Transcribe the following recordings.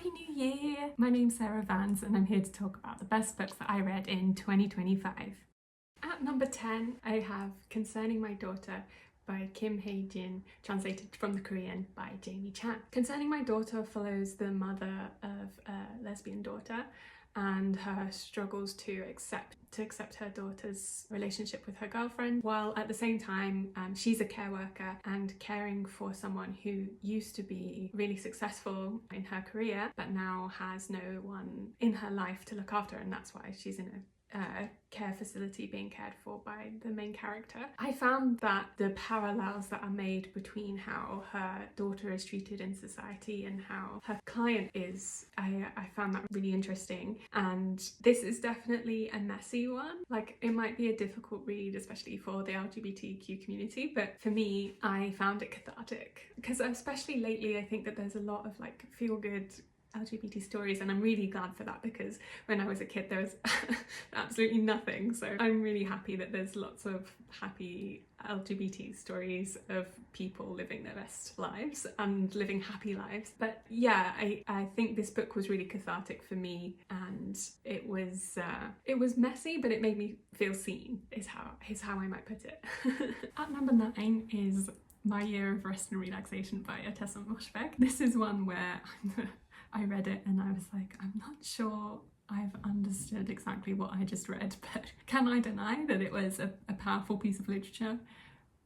Happy New Year! My name's Sarah Vance and I'm here to talk about the best books that I read in 2025. At number 10, I have Concerning My Daughter by Kim Hae-jin, translated from the Korean by Jamie Chan. Concerning My Daughter follows the mother of a lesbian daughter and her struggles to accept her daughter's relationship with her girlfriend, while at the same time she's a care worker and caring for someone who used to be really successful in her career but now has no one in her life to look after, and that's why she's in a care facility being cared for by the main character. I found that the parallels that are made between how her daughter is treated in society and how her client is, I found that really interesting. And this is definitely a messy one. Like, it might be a difficult read, especially for the LGBTQ community, but for me, I found it cathartic. Because especially lately, I think that there's a lot of like feel-good LGBT stories, and I'm really glad for that, because when I was a kid there was absolutely nothing. So I'm really happy that there's lots of happy LGBT stories of people living their best lives and living happy lives. But yeah, I think this book was really cathartic for me, and it was messy, but it made me feel seen, is how I might put it. At number 9 is My Year of Rest and Relaxation by Tessa Moshfegh. This is one where I read it and I was like, I'm not sure I've understood exactly what I just read, but can I deny that it was a powerful piece of literature?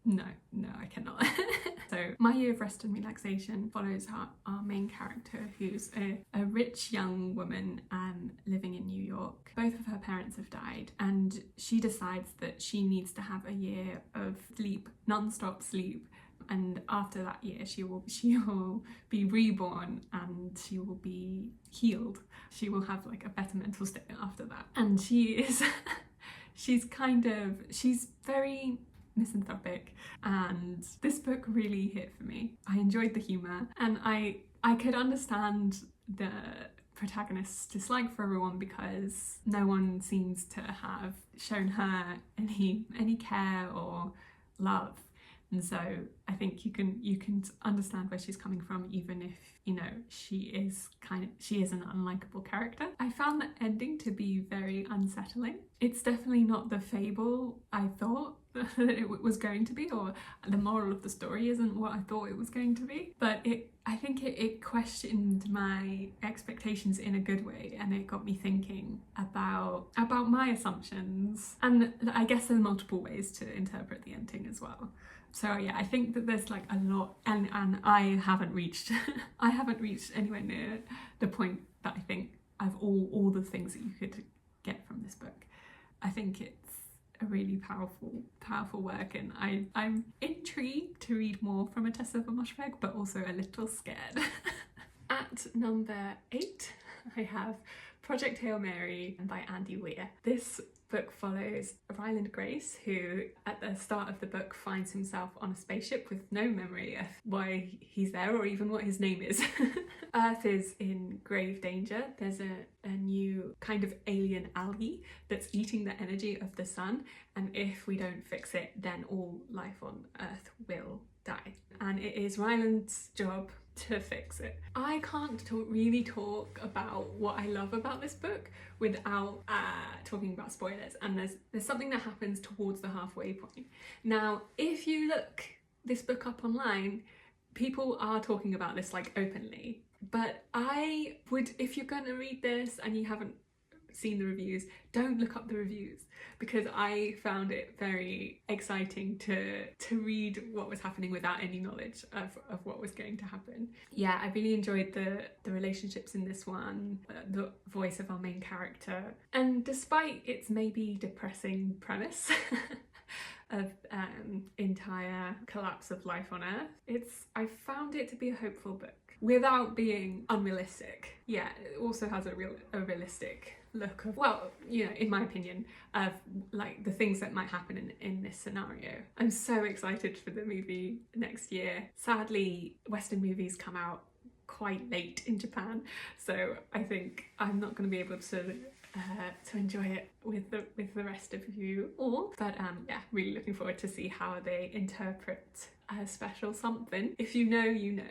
No, I cannot. So My Year of Rest and Relaxation follows our main character, who's a rich young woman living in New York. Both of her parents have died, and she decides that she needs to have a year of sleep, non-stop sleep. And after that year, she will be reborn and she will be healed. She will have like a better mental state after that. And she's very misanthropic, and this book really hit for me. I enjoyed the humour, and I could understand the protagonist's dislike for everyone because no one seems to have shown her any care or love. And so I think you can understand where she's coming from, even if, you know, she is an unlikable character. I found the ending to be very unsettling. It's definitely not the fable I thought that it was going to be, or the moral of the story isn't what I thought it was going to be, but I think it questioned my expectations in a good way, and it got me thinking about my assumptions. And I guess there's multiple ways to interpret the ending as well. So yeah, I think that there's like a lot, and I haven't reached anywhere near the point that I think of all the things that you could get from this book. I think it's a really powerful work, and I'm intrigued to read more from Tessa Moshfegh, but also a little scared. At number 8, I have Project Hail Mary by Andy Weir. This book follows Ryland Grace, who at the start of the book finds himself on a spaceship with no memory of why he's there or even what his name is. Earth is in grave danger. There's a new kind of alien algae that's eating the energy of the sun, and if we don't fix it, then all life on Earth will die. And it is Ryland's job to fix it. I can't really talk about what I love about this book without talking about spoilers, and there's something that happens towards the halfway point. Now, if you look this book up online, people are talking about this like openly, but I would, if you're gonna read this and you haven't seen the reviews, don't look up the reviews, because I found it very exciting to read what was happening without any knowledge of what was going to happen. Yeah, I really enjoyed the relationships in this one, the voice of our main character, and despite its maybe depressing premise of entire collapse of life on Earth, I found it to be a hopeful book without being unrealistic. Yeah, it also has a realistic look of, well, you know, in my opinion, of like the things that might happen in this scenario. I'm so excited for the movie next year. Sadly, Western movies come out quite late in Japan, so I think I'm not going to be able to enjoy it with the rest of you all. But yeah, really looking forward to see how they interpret a special something. If you know, you know.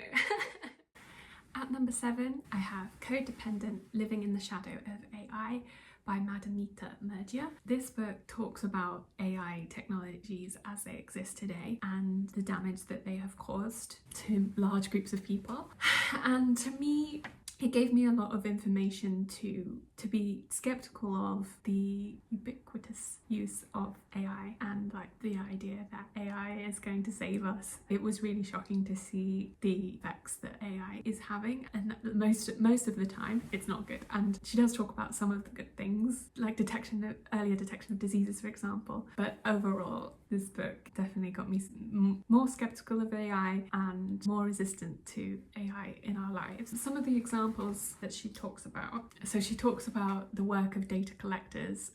At number 7, I have Codependent Living in the Shadow of AI by Madhumita Murgia. This book talks about AI technologies as they exist today and the damage that they have caused to large groups of people. And to me, it gave me a lot of information to be skeptical of the ubiquitous use of AI and like the idea that AI is going to save us. It was really shocking to see the effects that AI is having, and most of the time it's not good. And she does talk about some of the good things, like earlier detection of diseases, for example. But overall, this book definitely got me more skeptical of AI and more resistant to AI in our lives. Some of the examples that she talks about. So she talks about the work of data collectors.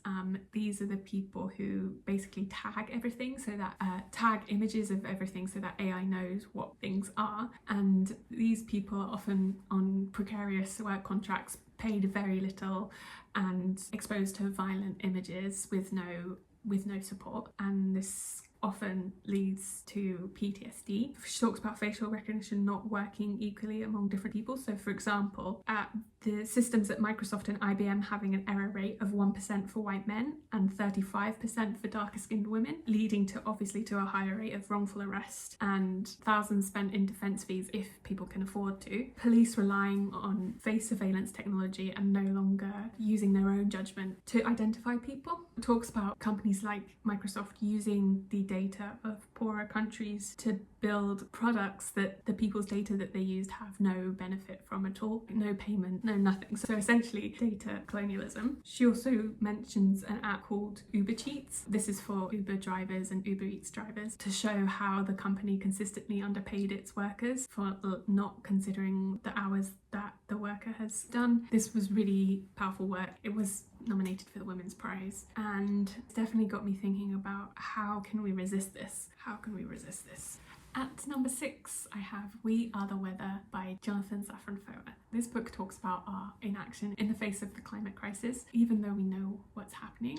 These are the people who basically tag everything, so that tag images of everything so that AI knows what things are. And these people are often on precarious work contracts, paid very little and exposed to violent images with no support, and this often leads to PTSD. She talks about facial recognition not working equally among different people. So for example, at the systems at Microsoft and IBM having an error rate of 1% for white men and 35% for darker skinned women, leading to obviously to a higher rate of wrongful arrest and thousands spent in defence fees if people can afford to. Police relying on face surveillance technology and no longer using their own judgment to identify people. It talks about companies like Microsoft using the data of poorer countries to build products that the people's data that they used have no benefit from at all, no payment, no nothing. So essentially data colonialism. She also mentions an app called Uber Cheats. This is for Uber drivers and Uber Eats drivers to show how the company consistently underpaid its workers for not considering the hours that the worker has done. This was really powerful work. It was nominated for the Women's Prize, and it's definitely got me thinking about how can we resist this? How can we resist this? At number 6, I have We Are the Weather by Jonathan Safran Foer. This book talks about our inaction in the face of the climate crisis. Even though we know what's happening,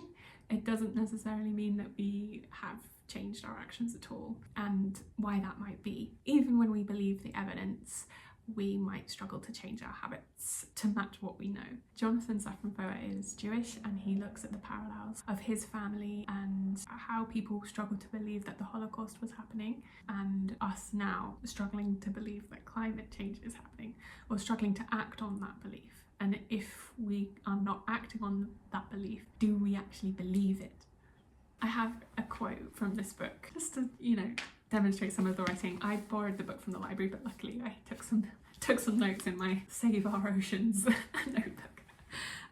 it doesn't necessarily mean that we have changed our actions at all, and why that might be. Even when we believe the evidence, we might struggle to change our habits to match what we know. Jonathan Safran Foer is Jewish, and he looks at the parallels of his family and how people struggle to believe that the Holocaust was happening, and us now struggling to believe that climate change is happening, or struggling to act on that belief. And if we are not acting on that belief, do we actually believe it? I have a quote from this book just to, demonstrate some of the writing. I borrowed the book from the library, but luckily I took some notes in my Save Our Oceans notebook.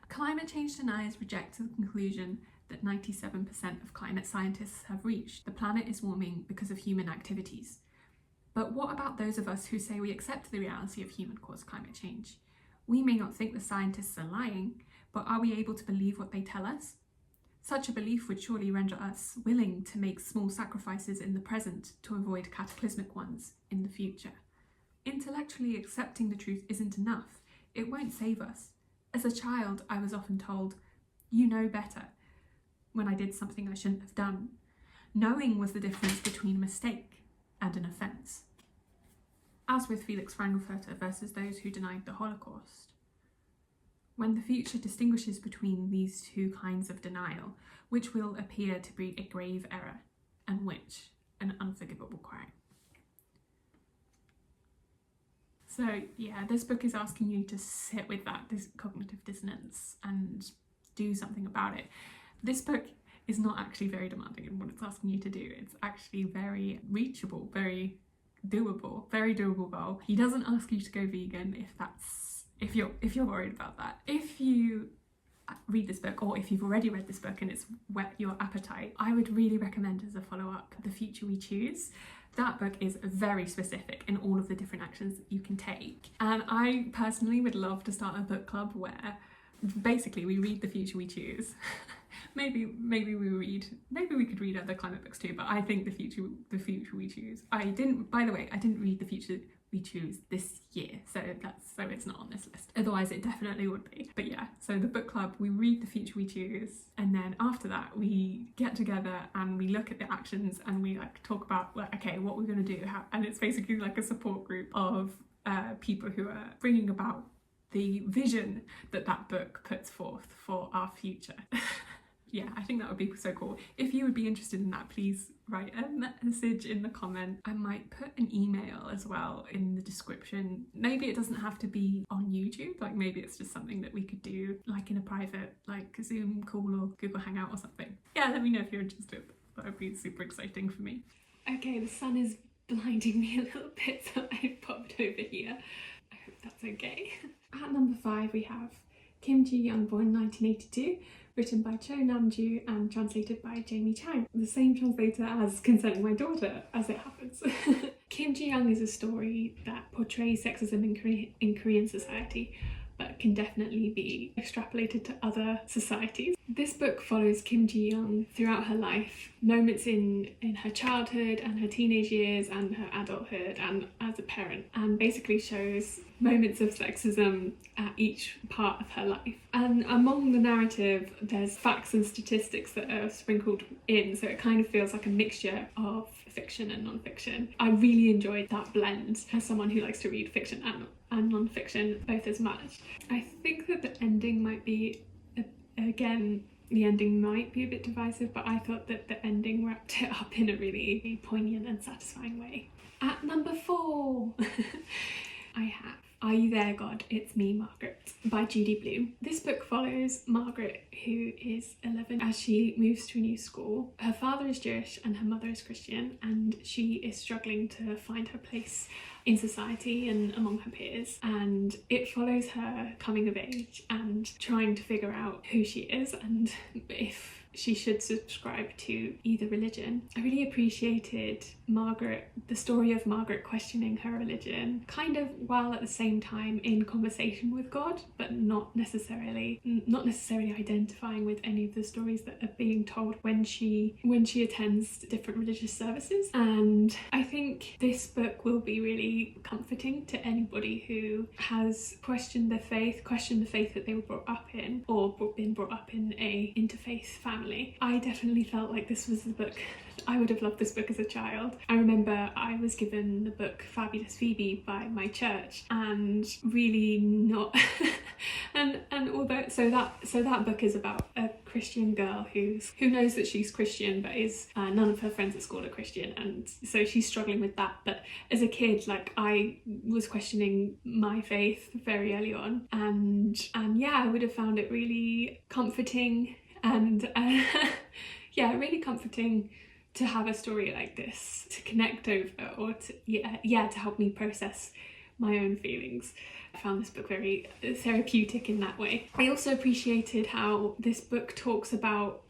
Climate change deniers reject the conclusion that 97% of climate scientists have reached. The planet is warming because of human activities. But what about those of us who say we accept the reality of human-caused climate change? We may not think the scientists are lying, but are we able to believe what they tell us? Such a belief would surely render us willing to make small sacrifices in the present to avoid cataclysmic ones in the future. Intellectually accepting the truth isn't enough. It won't save us. As a child, I was often told, "You know better," when I did something I shouldn't have done. Knowing was the difference between a mistake and an offence. As with Felix Frankfurter versus those who denied the Holocaust. When the future distinguishes between these two kinds of denial, which will appear to be a grave error, and which an unforgivable crime. So yeah, this book is asking you to sit with this cognitive dissonance and do something about it. This book is not actually very demanding in what it's asking you to do. It's actually very reachable, very doable goal. He doesn't ask you to go vegan if you're worried about that. If you read this book, or if you've already read this book and it's whet your appetite, I would really recommend as a follow-up The Future We Choose. That book is very specific in all of the different actions that you can take. And I personally would love to start a book club where basically we read The Future We Choose. maybe we could read other climate books too, but I think The Future We Choose. I didn't read The Future We Choose this year, so it's not on this list. Otherwise it definitely would be. But yeah, so the book club, we read The Future We Choose, and then after that we get together and we look at the actions and we talk about okay, what we're going to do, and it's basically like a support group of people who are bringing about the vision that that book puts forth for our future. Yeah, I think that would be so cool. If you would be interested in that, please write a message in the comment. I might put an email as well in the description. Maybe it doesn't have to be on YouTube, like maybe it's just something that we could do like in a private like Zoom call or Google Hangout or something. Yeah, let me know if you're interested. That would be super exciting for me. Okay, the sun is blinding me a little bit, so I popped over here. I hope that's okay. At number 5 we have Kim Jiyoung, born 1982, written by Cho Namju and translated by Jamie Chang, the same translator as Concerning My Daughter, as it happens. Kim Jiyoung is a story that portrays sexism in Korean society, but can definitely be extrapolated to other societies. This book follows Kim Jiyoung throughout her life, moments in her childhood and her teenage years and her adulthood and as a parent, and basically shows moments of sexism at each part of her life. And among the narrative, there's facts and statistics that are sprinkled in, so it kind of feels like a mixture of fiction and non-fiction. I really enjoyed that blend as someone who likes to read fiction and non-fiction both as much. I think that the ending might be, again, the ending might be a bit divisive, but I thought that the ending wrapped it up in a really poignant and satisfying way. At number 4, I have Are You There, God? It's Me, Margaret, by Judy Blume. This book follows Margaret, who is 11, as she moves to a new school. Her father is Jewish and her mother is Christian, and she is struggling to find her place in society and among her peers, and it follows her coming of age and trying to figure out who she is and if she should subscribe to either religion. I really appreciated the story of Margaret questioning her religion, kind of while at the same time in conversation with God, but not necessarily identifying with any of the stories that are being told when she attends different religious services. And I think this book will be really comforting to anybody who has questioned the faith that they were brought up in, or been brought up in a interfaith family. I definitely felt like this was the book. I would have loved this book as a child. I remember I was given the book Fabulous Phoebe by my church, and really not and although that book is about a Christian girl who knows that she's Christian, but is none of her friends at school are Christian, and so she's struggling with that. But as a kid, like, I was questioning my faith very early on, and yeah, I would have found it really comforting and yeah, really comforting to have a story like this to connect over, or to help me process my own feelings. I found this book very therapeutic in that way. I also appreciated how this book talks about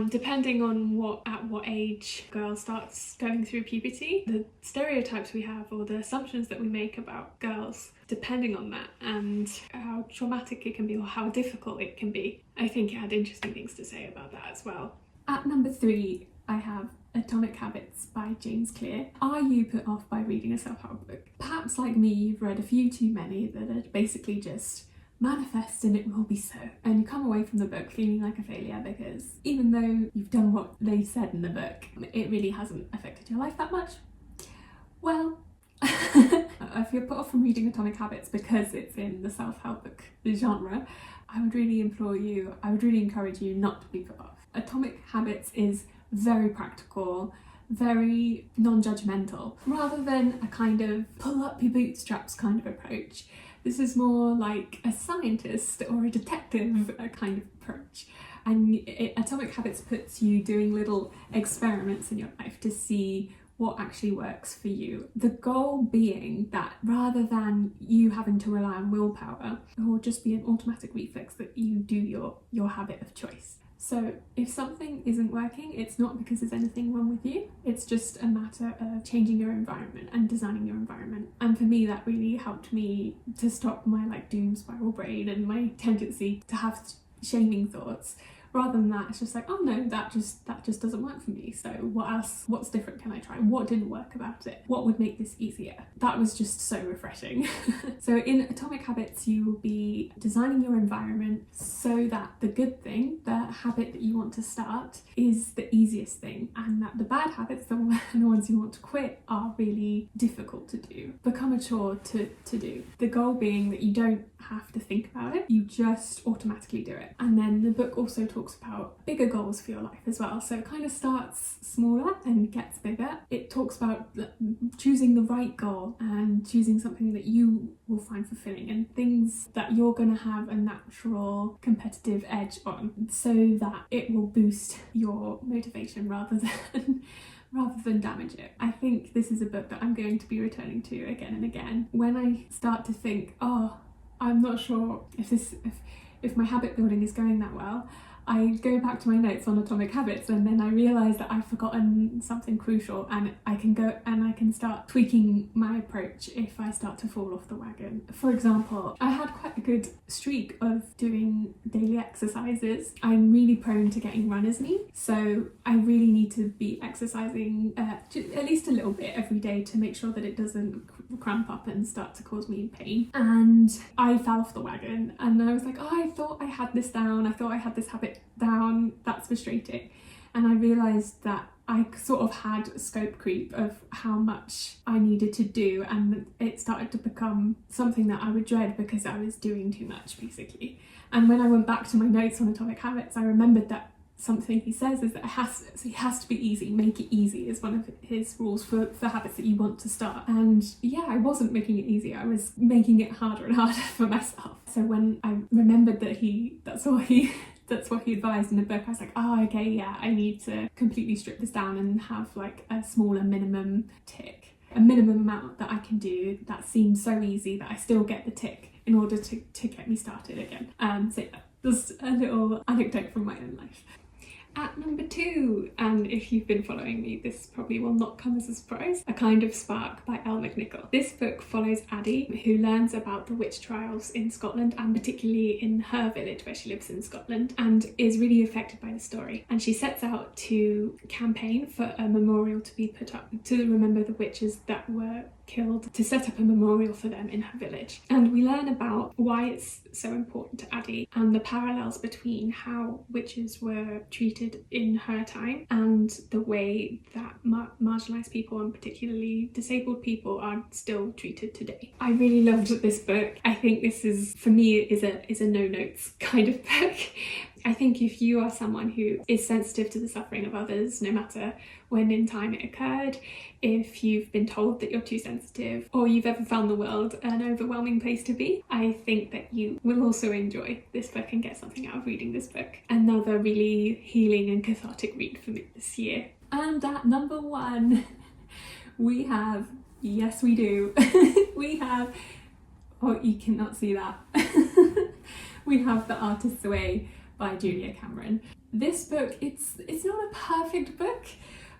depending on at what age a girl starts going through puberty, the stereotypes we have or the assumptions that we make about girls, depending on that, and how traumatic it can be or how difficult it can be. I think it had interesting things to say about that as well. At number 3, I have Atomic Habits by James Clear. Are you put off by reading a self-help book? Perhaps like me, you've read a few too many that are basically just manifest and it will be so, and you come away from the book feeling like a failure because even though you've done what they said in the book, it really hasn't affected your life that much. Well, if you're put off from reading Atomic Habits because it's in the self-help book genre, I would really encourage you not to be put off. Atomic Habits is very practical, very non-judgmental, rather than a kind of pull up your bootstraps kind of approach. This is more like a scientist or a detective kind of approach. And Atomic Habits puts you doing little experiments in your life to see what actually works for you. The goal being that rather than you having to rely on willpower, it will just be an automatic reflex that you do your habit of choice. So if something isn't working, it's not because there's anything wrong with you, it's just a matter of changing your environment and designing your environment. And for me, that really helped me to stop my doom spiral brain and my tendency to have shaming thoughts, Rather than that, it's just like, oh no, that just doesn't work for me. So what else, what's different can I try? What didn't work about it? What would make this easier? That was just so refreshing. So in Atomic Habits, you will be designing your environment so that the good thing, the habit that you want to start, is the easiest thing, and that the bad habits, the ones you want to quit, are really difficult to do, become a chore to do. The goal being that you don't have to think about it, you just automatically do it. And then the book also talks about bigger goals for your life as well. So it kind of starts smaller and gets bigger. It talks about choosing the right goal and choosing something that you will find fulfilling, and things that you're going to have a natural competitive edge on, so that it will boost your motivation rather than damage it. I think this is a book that I'm going to be returning to again and again. When I start to think, oh, I'm not sure if my habit building is going that well, I go back to my notes on Atomic Habits, and then I realise that I've forgotten something crucial, and I can start tweaking my approach if I start to fall off the wagon. For example, I had quite a good streak of doing daily exercises. I'm really prone to getting runner's knee, so I really need to be exercising at least a little bit every day to make sure that it doesn't cramp up and start to cause me pain. And I fell off the wagon, and I was like, oh, I thought I had this down, I thought I had this habit down, that's frustrating. And I realised that I sort of had scope creep of how much I needed to do, and it started to become something that I would dread because I was doing too much, basically. And when I went back to my notes on Atomic Habits, I remembered that something he says is that it has to be easy. Make it easy is one of his rules for habits that you want to start. And yeah, I wasn't making it easy, I was making it harder and harder for myself. So when I remembered that that's what he advised in the book, I was like, oh, okay, yeah, I need to completely strip this down and have like a smaller minimum tick, a minimum amount that I can do that seems so easy that I still get the tick in order to get me started again. So yeah, just a little anecdote from my own life. At number 2, and if you've been following me, this probably will not come as a surprise, A Kind of Spark by Elle McNichol. This book follows Addie, who learns about the witch trials in Scotland, and particularly in her village where she lives in Scotland, and is really affected by the story. And she sets out to campaign for a memorial to be put up to remember the witches that were killed, to set up a memorial for them in her village. And we learn about why it's so important to Addie, and the parallels between how witches were treated in her time and the way that marginalised people, and particularly disabled people, are still treated today. I really loved this book. I think this is, for me, is a no notes kind of book. I think if you are someone who is sensitive to the suffering of others, no matter when in time it occurred, if you've been told that you're too sensitive, or you've ever found the world an overwhelming place to be, I think that you will also enjoy this book and get something out of reading this book. Another really healing and cathartic read for me this year. And at number 1, we have, yes we do, we have, oh, you cannot see that, we have The Artist's Way by Julia Cameron. This book, it's not a perfect book,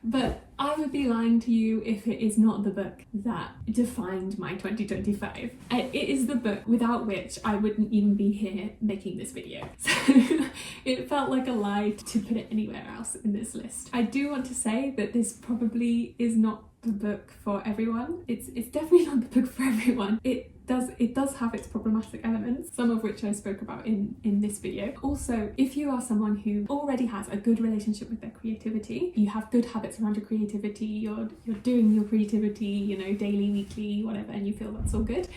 but I would be lying to you if it is not the book that defined my 2025. It is the book without which I wouldn't even be here making this video. So it felt like a lie to put it anywhere else in this list. I do want to say that this probably is not the book for everyone. It's definitely not the book for everyone. It does have its problematic elements, some of which I spoke about in this video. Also, if you are someone who already has a good relationship with their creativity, you have good habits around your creativity, you're doing your creativity, you know, daily, weekly, whatever, and you feel that's all good,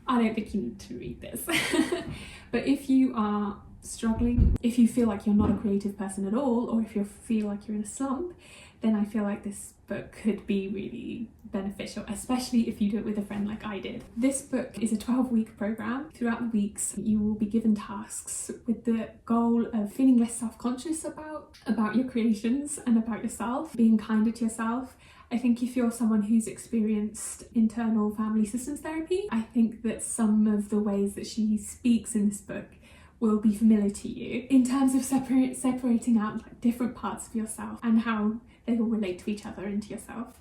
I don't think you need to read this. But if you are struggling, if you feel like you're not a creative person at all, or if you feel like you're in a slump, then I feel like this book could be really beneficial, especially if you do it with a friend like I did. This book is a 12-week program. Throughout the weeks, you will be given tasks with the goal of feeling less self-conscious about your creations and about yourself, being kinder to yourself. I think if you're someone who's experienced internal family systems therapy, I think that some of the ways that she speaks in this book will be familiar to you in terms of separating out like different parts of yourself and how they will relate to each other and to yourself.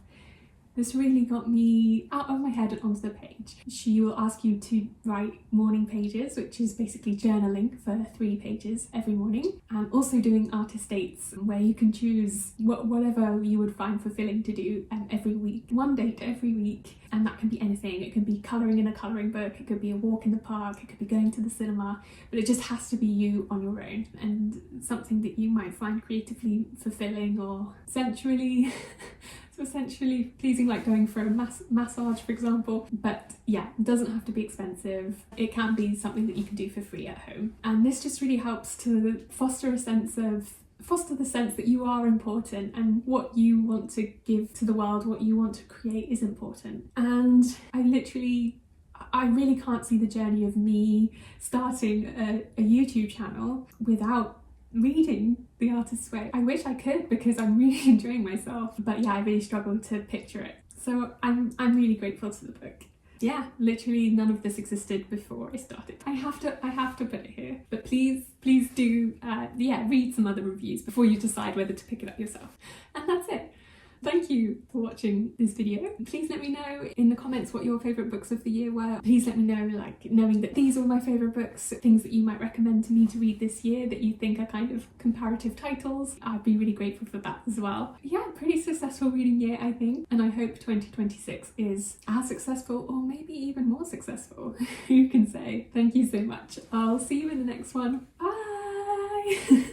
This really got me out of my head and onto the page. She will ask you to write morning pages, which is basically journaling for 3 pages every morning, and also doing artist dates where you can choose whatever you would find fulfilling to do every week. One date every week, and that can be anything. It can be colouring in a colouring book, it could be a walk in the park, it could be going to the cinema, but it just has to be you on your own and something that you might find creatively fulfilling or sensually essentially pleasing, like going for a massage, for example. But yeah, it doesn't have to be expensive. It can be something that you can do for free at home. And this just really helps to foster the sense that you are important and what you want to give to the world, what you want to create is important. And I really can't see the journey of me starting a YouTube channel without reading The Artist's Way. I wish I could because I'm really enjoying myself, but yeah, I really struggle to picture it. So I'm really grateful to the book. Yeah, literally none of this existed before I started. I have to put it here. But please do read some other reviews before you decide whether to pick it up yourself. And that's it. Thank you for watching this video. Please let me know in the comments what your favourite books of the year were. Please let me know, knowing that these are my favourite books, things that you might recommend to me to read this year that you think are kind of comparative titles. I'd be really grateful for that as well. Yeah, pretty successful reading year, I think, and I hope 2026 is as successful or maybe even more successful. Who can say? Thank you so much. I'll see you in the next one. Bye!